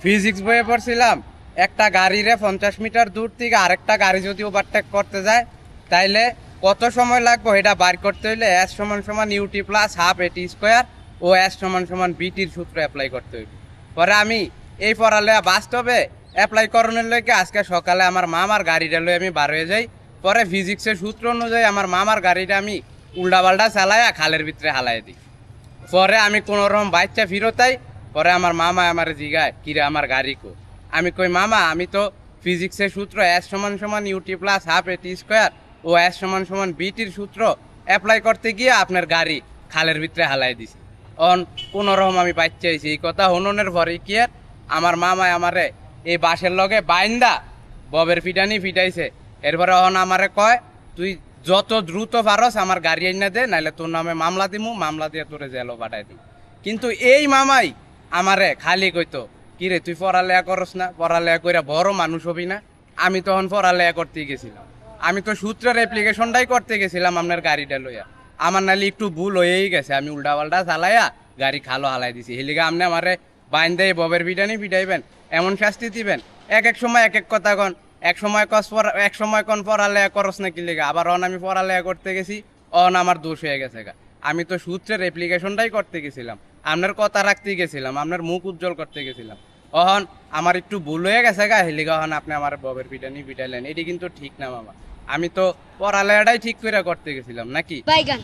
Physics বইয়ে পড়ছিলাম একটা গাড়িরে 50 মিটার দূর থেকে আরেকটা গাড়ি যদি ওভারটেক করতে যায় তাইলে কত সময় লাগবে এটা বার করতে হইলে এস সমান সমান ইউটি প্লাস হাফ এটি স্কোয়ার ও এস সমান সমান বিটির সূত্র অ্যাপ্লাই করতে হইবে। পরে আমি এই পড়ালেখা বাস্তবে অ্যাপ্লাই করানোর লইকে আজকে সকালে আমার মামার গাড়িটা লই আমি বার হয়ে যাই। পরে ফিজিক্সের সূত্র অনুযায়ী আমার মামার গাড়িটা আমি উল্টাপাল্টা চালাইয়া খালের ভিতরে হালাই দিই। পরে আমি কোনো রকম বাচ্চা ফিরতাই। পরে আমার মামা আমার জিগায় কিরে আমার গাড়ি কো। আমি কই মামা আমি তো ফিজিক্সের সূত্র এস সমান সমান ইউটি প্লাস হাফ এটি স্কোয়ার ও এস সমান সমান বিটির সূত্র অ্যাপ্লাই করতে গিয়ে আপনার গাড়ি খালের ভিতরে হালাই দিছি। অন কোনো রকম আমি বাচ্চা হয়েছি এই কথা হননের পরে কি আর আমার মামায় আমারে এই বাঁশের লগে বাইন্দা ববের ফিটানি ফিটাইছে। এরপরে অন আমারে কয় তুই যত দ্রুত পারস আমার গাড়ি আইনা দে, নাইলে তোর নামে মামলা দিমু, মামলা দিয়ে তোরে জেলও পাঠাই দিই। কিন্তু এই মামাই আমারে খালি কইতো কিরে তুই পড়ালেখা করস না, পড়ালেখা কইরা বড় মানুষ হবি না। আমি তখন পড়ালেখা করতে গেছিলাম, আমি তো সূত্রের অ্যাপ্লিকেশনটাই করতে গেছিলাম আপনার গাড়িটা লইয়া। আমার নালি একটু ভুল হয়েই গেছে, আমি উল্টা পাল্টা চালাইয়া গাড়ি খালো হালাই দিছি। হেলিগে আপনি আমারে বাইন্দে ববের পিটানি পিটাইবেন, এমন শাস্তি দিবেন। এক এক সময় এক এক কথা কন, এক সময় এক সময় কোন পড়ালেখা করস না কি লেগা, আবার অন আমি পড়ালেখা করতে গেছি অন আমার দোষ হয়ে গেছে গা। আমি তো সূত্রের অ্যাপ্লিকেশনটাই করতে গেছিলাম, আপনার কথা রাখতে গেছিলাম, আপনার মুখ উজ্জ্বল করতে গেছিলাম। অহন আমার একটু ভুল হয়ে গেছে গা, হেলিগা হন আপনি আমার ববের পিটানি পিটাইলেন, এটি কিন্তু ঠিক না মামা। আমি তো পড়ালেখাটাই ঠিক করে করতে গেছিলাম নাকি। বাইগান।